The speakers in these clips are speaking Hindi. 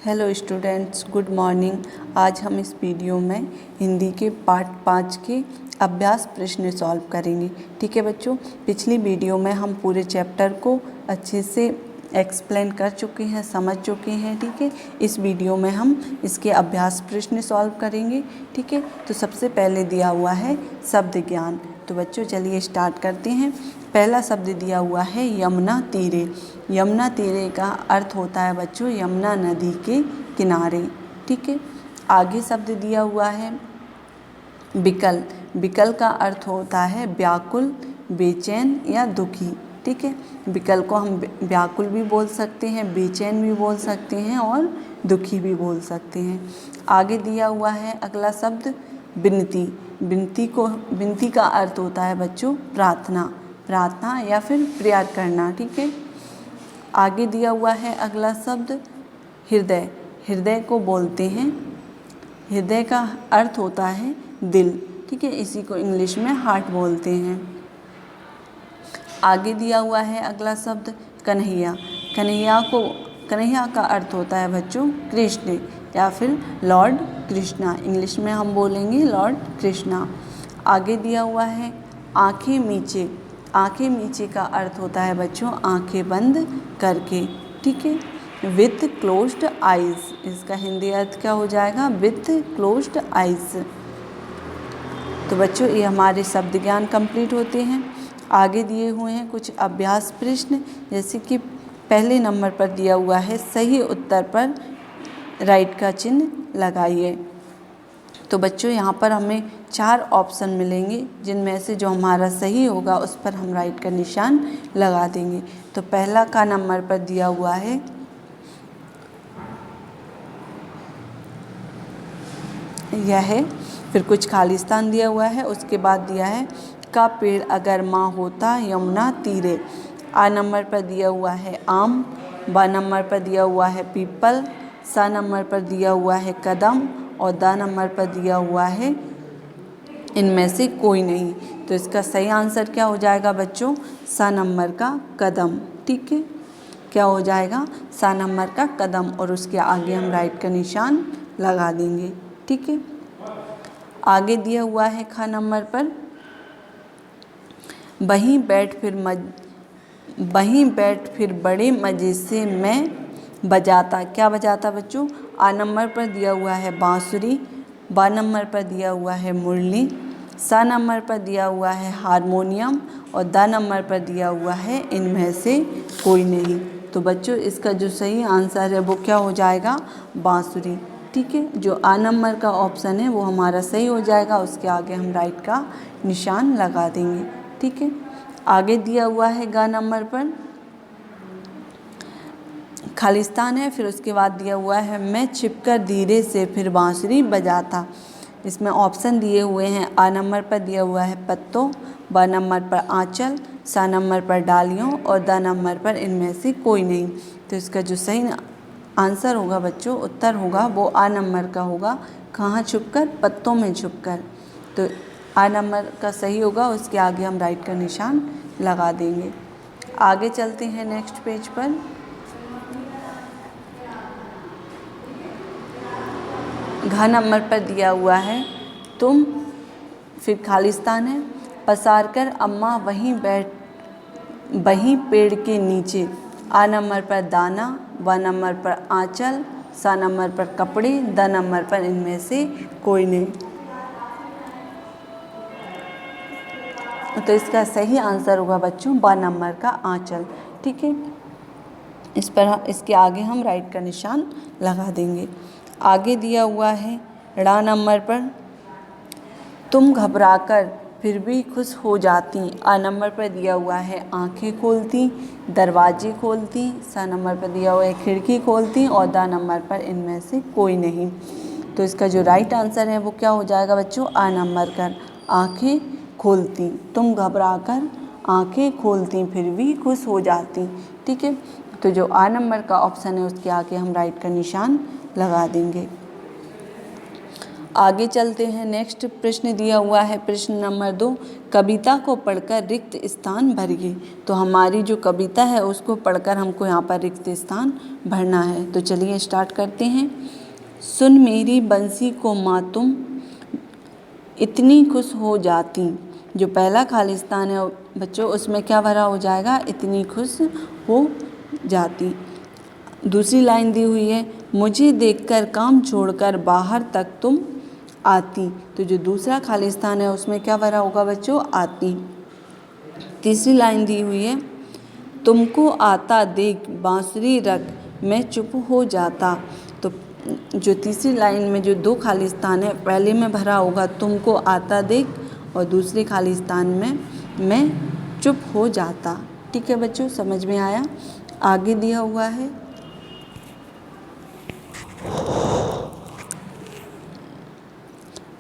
Hello students, good morning. आज हम इस वीडियो में हिंदी के पार्ट 5 के अभ्यास प्रश्न सॉल्व करेंगे। ठीक है बच्चों, पिछली वीडियो में हम पूरे चैप्टर को अच्छे से एक्सप्लेन कर चुके हैं, समझ चुके हैं। ठीक है, इस वीडियो में हम इसके अभ्यास प्रश्न सॉल्व करेंगे। ठीक है, तो सबसे पहले दिया हुआ है शब्द ज्ञान। तो बच्चों चलिए स्टार्ट करते हैं। पहला शब्द दिया हुआ है यमुना तीरे। यमुना तीरे का अर्थ होता है बच्चों यमुना नदी के किनारे। ठीक है, आगे शब्द दिया हुआ है विकल। विकल का अर्थ होता है व्याकुल, बेचैन या दुखी। ठीक है, विकल को हम व्याकुल भी बोल सकते हैं, बेचैन भी बोल सकते हैं और दुखी भी बोल सकते हैं। आगे दिया हुआ है अगला शब्द विनती। विनती का अर्थ होता है बच्चों प्रार्थना, प्रार्थना या फिर प्रेयर करना। ठीक है, आगे दिया हुआ है अगला शब्द हृदय। हृदय को बोलते हैं, हृदय का अर्थ होता है दिल। ठीक है, इसी को इंग्लिश में हार्ट बोलते हैं। आगे दिया हुआ है अगला शब्द कन्हैया। कन्हैया का अर्थ होता है बच्चों कृष्ण या फिर लॉर्ड कृष्णा। इंग्लिश में हम बोलेंगे लॉर्ड कृष्णा। आगे दिया हुआ है आंखें मीचे। आंखें मीचे का अर्थ होता है बच्चों आंखें बंद करके। ठीक है, विथ क्लोज्ड आइज। इसका हिंदी अर्थ क्या हो जाएगा? With closed eyes. तो बच्चों ये हमारे शब्द ज्ञान कंप्लीट होते हैं। आगे दिए हुए हैं कुछ अभ्यास प्रश्न, जैसे कि पहले नंबर पर दिया हुआ है सही उत्तर पर राइट का चिन्ह लगाइए। तो बच्चों यहाँ पर हमें 4 ऑप्शन मिलेंगे, जिनमें से जो हमारा सही होगा उस पर हम राइट का निशान लगा देंगे। तो पहला का नंबर पर दिया हुआ है यह है, फिर कुछ खालिस्तान दिया हुआ है, उसके बाद दिया है का पेड़ अगर माँ होता यमुना तीरे। आ नंबर पर दिया हुआ है आम, बा नंबर पर दिया हुआ है पीपल, सा नंबर पर दिया हुआ है कदम और दा नंबर पर दिया हुआ है इनमें से कोई नहीं। तो इसका सही आंसर क्या हो जाएगा बच्चों? सा नंबर का कदम। ठीक है, क्या हो जाएगा? सा नंबर का कदम, और उसके आगे हम राइट का निशान लगा देंगे। ठीक है, आगे दिया हुआ है खा नंबर पर वहीं बैठ फिर बड़े मज़े से मैं बजाता। क्या बजाता बच्चों? आ नंबर पर दिया हुआ है बांसुरी, बा नंबर पर दिया हुआ है मुरली, सा नंबर पर दिया हुआ है हारमोनियम और दा नंबर पर दिया हुआ है इनमें से कोई नहीं। तो बच्चों इसका जो सही आंसर है वो क्या हो जाएगा? बांसुरी। ठीक है, जो आ नंबर का ऑप्शन है वो हमारा सही हो जाएगा, उसके आगे हम राइट का निशान लगा देंगे। ठीक है, आगे दिया हुआ है गा नंबर पर खालिस्तान है, फिर उसके बाद दिया हुआ है मैं छिपकर धीरे से फिर बांसुरी बजाता। इसमें ऑप्शन दिए हुए हैं आ नंबर पर दिया हुआ है पत्तों, बा नंबर पर आंचल, सा नंबर पर डालियों और दा नंबर पर इनमें से कोई नहीं। तो इसका जो सही आंसर होगा बच्चों, उत्तर होगा वो आ नंबर का होगा। कहाँ छुपकर? पत्तों में छुपकर। तो आ नंबर का सही होगा, उसके आगे हम राइट का निशान लगा देंगे। आगे चलते हैं नेक्स्ट पेज पर। घ नंबर पर दिया हुआ है तुम, फिर खालिस्तान है पसार कर अम्मा वहीं पेड़ के नीचे। आ नंबर पर दाना, ब नंबर पर आंचल, सा नंबर पर कपड़े, द नंबर पर इनमें से कोई नहीं। तो इसका सही आंसर होगा बच्चों ब नंबर का आंचल। ठीक है, इसके आगे हम राइट का निशान लगा देंगे। आगे दिया हुआ है ड़ा नंबर पर तुम घबराकर फिर भी खुश हो जाती। आ नंबर पर दिया हुआ है आंखें खोलती, दरवाजे खोलती, सा नंबर पर दिया हुआ है खिड़की खोलती और दा नंबर पर इनमें से कोई नहीं। तो इसका जो राइट आंसर है वो क्या हो जाएगा बच्चों? आ नंबर का आंखें खोलती। तुम घबराकर आंखें खोलती फिर भी खुश हो जाती। ठीक है, तो जो आ नंबर का ऑप्शन है उसके आगे हम राइट का निशान लगा देंगे। आगे चलते हैं। नेक्स्ट प्रश्न दिया हुआ है प्रश्न नंबर 2, कविता को पढ़कर रिक्त स्थान भरिए। तो हमारी जो कविता है उसको पढ़कर हमको यहाँ पर रिक्त स्थान भरना है। तो चलिए स्टार्ट करते हैं। सुन मेरी बंसी को माँ तुम इतनी खुश हो जाती। जो पहला खाली स्थान है बच्चों उसमें क्या भरा हो जाएगा, इतनी खुश हो जाती। दूसरी लाइन दी हुई है, मुझे देखकर काम छोड़कर बाहर तक तुम आती। तो जो दूसरा खाली स्थान है उसमें क्या भरा होगा बच्चों, आती। तीसरी लाइन दी हुई है, तुमको आता देख बांसुरी रख मैं चुप हो जाता। तो जो तीसरी लाइन में जो 2 खाली स्थान है, पहले में भरा होगा तुमको आता देख और दूसरे खाली स्थान में मैं चुप हो जाता। ठीक है बच्चों, समझ में आया। आगे दिया हुआ है,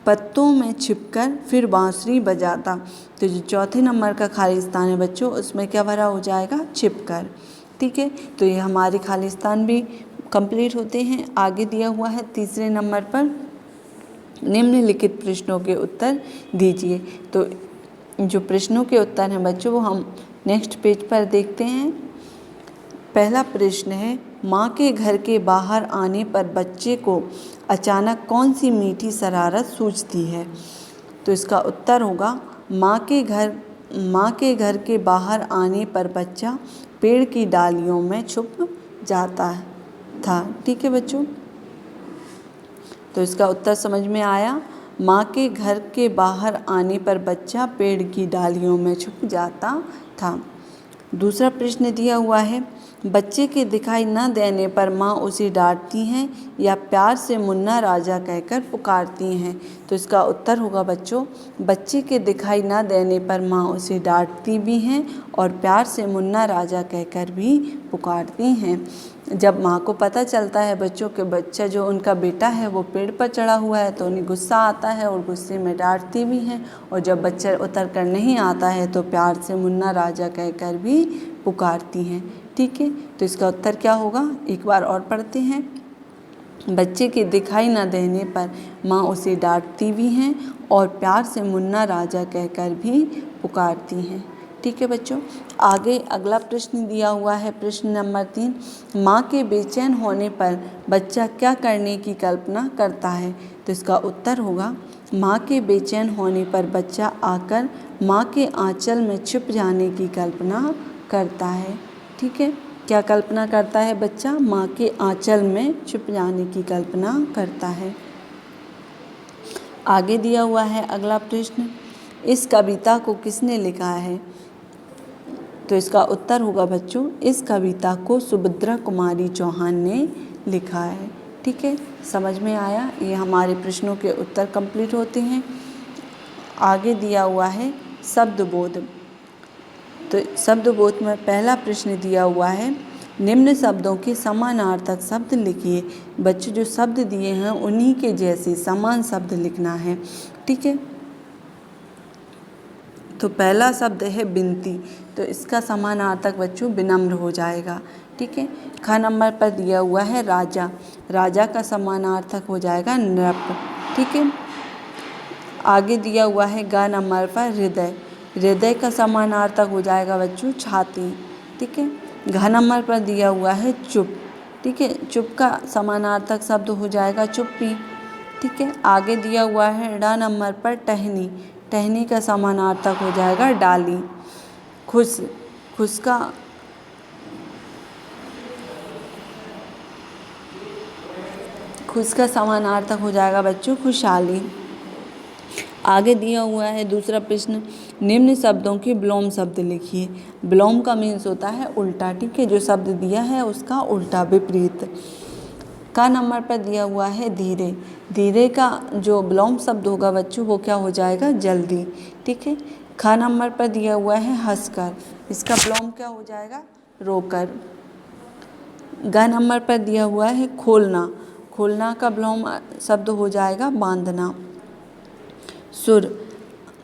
पत्तों में छिपकर फिर बांसुरी बजाता। तो जो चौथे नंबर का खाली स्थान है बच्चों उसमें क्या भरा हो जाएगा, छिपकर। ठीक है, तो ये हमारे खाली स्थान भी कंप्लीट होते हैं। आगे दिया हुआ है तीसरे नंबर पर, निम्नलिखित प्रश्नों के उत्तर दीजिए। तो जो प्रश्नों के उत्तर हैं बच्चों वो हम नेक्स्ट पेज पर देखते हैं। पहला प्रश्न है, माँ के घर के बाहर आने पर बच्चे को अचानक कौन सी मीठी शरारत सूझती है। तो इसका उत्तर होगा, माँ के घर के बाहर आने पर बच्चा पेड़ की डालियों में छुप जाता था। ठीक है बच्चों, तो इसका उत्तर समझ में आया, माँ के घर के बाहर आने पर बच्चा पेड़ की डालियों में छुप जाता था। दूसरा प्रश्न दिया हुआ है, बच्चे के दिखाई न देने पर माँ उसे डांटती हैं या प्यार से मुन्ना राजा कहकर पुकारती हैं। तो इसका उत्तर होगा बच्चों, बच्चे के दिखाई न देने पर माँ उसे डांटती भी हैं और प्यार से मुन्ना राजा कहकर भी पुकारती हैं। जब माँ को पता चलता है बच्चों के बच्चा जो उनका बेटा है वो पेड़ पर चढ़ा हुआ है तो उन्हें गुस्सा आता है और गुस्से में डांटती भी हैं, और जब बच्चा उतर कर नहीं आता है तो प्यार से मुन्ना राजा कहकर भी पुकारती हैं। ठीक है, तो इसका उत्तर क्या होगा, एक बार और पढ़ते हैं। बच्चे के दिखाई न देने पर माँ उसे डांटती भी हैं और प्यार से मुन्ना राजा कहकर भी पुकारती हैं। ठीक है बच्चों, आगे अगला प्रश्न दिया हुआ है प्रश्न नंबर 3, माँ के बेचैन होने पर बच्चा क्या करने की कल्पना करता है। तो इसका उत्तर होगा, माँ के बेचैन होने पर बच्चा आकर माँ के आंचल में छिप जाने की कल्पना करता है। ठीक है, क्या कल्पना करता है बच्चा, माँ के आंचल में छिप जाने की कल्पना करता है। आगे दिया हुआ है अगला प्रश्न, इस कविता को किसने लिखा है। तो इसका उत्तर होगा बच्चों, इस कविता को सुभद्रा कुमारी चौहान ने लिखा है। ठीक है, समझ में आया। ये हमारे प्रश्नों के उत्तर कंप्लीट होते हैं। आगे दिया हुआ है शब्दबोध। तो शब्दबोध में पहला प्रश्न दिया हुआ है, निम्न शब्दों के समानार्थक शब्द लिखिए। बच्चों जो शब्द दिए हैं उन्हीं के जैसे समान शब्द लिखना है। ठीक है, तो पहला शब्द है बिनती, तो इसका समानार्थक बच्चों विनम्र हो जाएगा। ठीक है, ख नंबर पर दिया हुआ है राजा, राजा का समानार्थक हो जाएगा नृप। ठीक है, आगे दिया हुआ है ग नंबर पर हृदय, हृदय का समानार्थक हो जाएगा बच्चों छाती। ठीक है, घ नंबर पर दिया हुआ है चुप। ठीक है, चुप का समानार्थक शब्द हो जाएगा चुप्पी। ठीक है, आगे दिया हुआ है ड नंबर पर टहनी, टहनी का समानार्थक हो जाएगा डाली। खुश, खुश का समानार्थक हो जाएगा बच्चों खुशहाली। आगे दिया हुआ है दूसरा प्रश्न, निम्न शब्दों के विलोम शब्द लिखिए। विलोम का मीन्स होता है उल्टा। ठीक है, जो शब्द दिया है उसका उल्टा विपरीत। का नंबर पर दिया हुआ है धीरे, धीरे का जो विलोम शब्द होगा बच्चों वो क्या हो जाएगा जल्दी। ठीक है, ख नंबर पर दिया हुआ है हंसकर, इसका विलोम क्या हो जाएगा रोकर। ग नंबर पर दिया हुआ है खोलना, खोलना का विलोम शब्द हो जाएगा बांधना। सुर,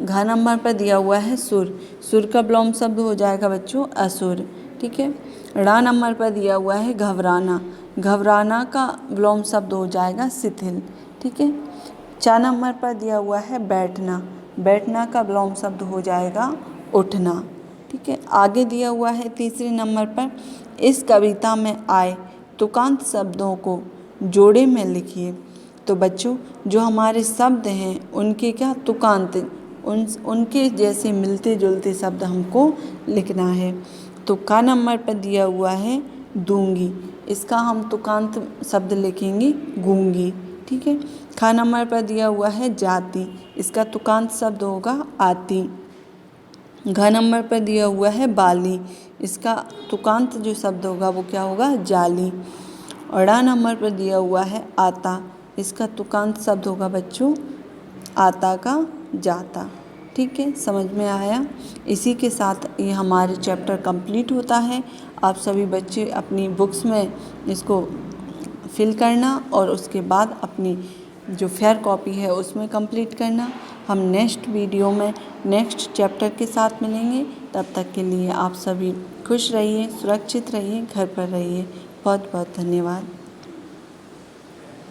घ नंबर पर दिया हुआ है सुर, सुर का विलोम शब्द हो जाएगा बच्चों असुर। ठीक है, ड़ नंबर पर दिया हुआ है घबराना, घबराना का विलोम शब्द हो जाएगा शिथिल। ठीक है, 4 नंबर पर दिया हुआ है बैठना। बैठना का विलोम शब्द हो जाएगा उठना। ठीक है, आगे दिया हुआ है तीसरे नंबर पर इस कविता में आए तुकांत शब्दों को जोड़े में लिखिए। तो बच्चों जो हमारे शब्द हैं उनके क्या तुकांत, उनके जैसे मिलते जुलते शब्द हमको लिखना है। तो का नंबर पर दिया हुआ है दूंगी, इसका हम तुकांत शब्द लिखेंगे गूंगी। ठीक है, खा नंबर पर दिया हुआ है जाति, इसका तुकांत शब्द होगा आती। घ नंबर पर दिया हुआ है बाली, इसका तुकांत जो शब्द होगा वो क्या होगा जाली। और ड़ा नंबर पर दिया हुआ है आता, इसका तुकांत शब्द होगा बच्चों आता का जाता। ठीक है, समझ में आया। इसी के साथ ये हमारे चैप्टर कंप्लीट होता है। आप सभी बच्चे अपनी बुक्स में इसको फिल करना और उसके बाद अपनी जो फेयर कॉपी है उसमें कंप्लीट करना। हम नेक्स्ट वीडियो में नेक्स्ट चैप्टर के साथ मिलेंगे। तब तक के लिए आप सभी खुश रहिए, सुरक्षित रहिए, घर पर रहिए। बहुत बहुत धन्यवाद।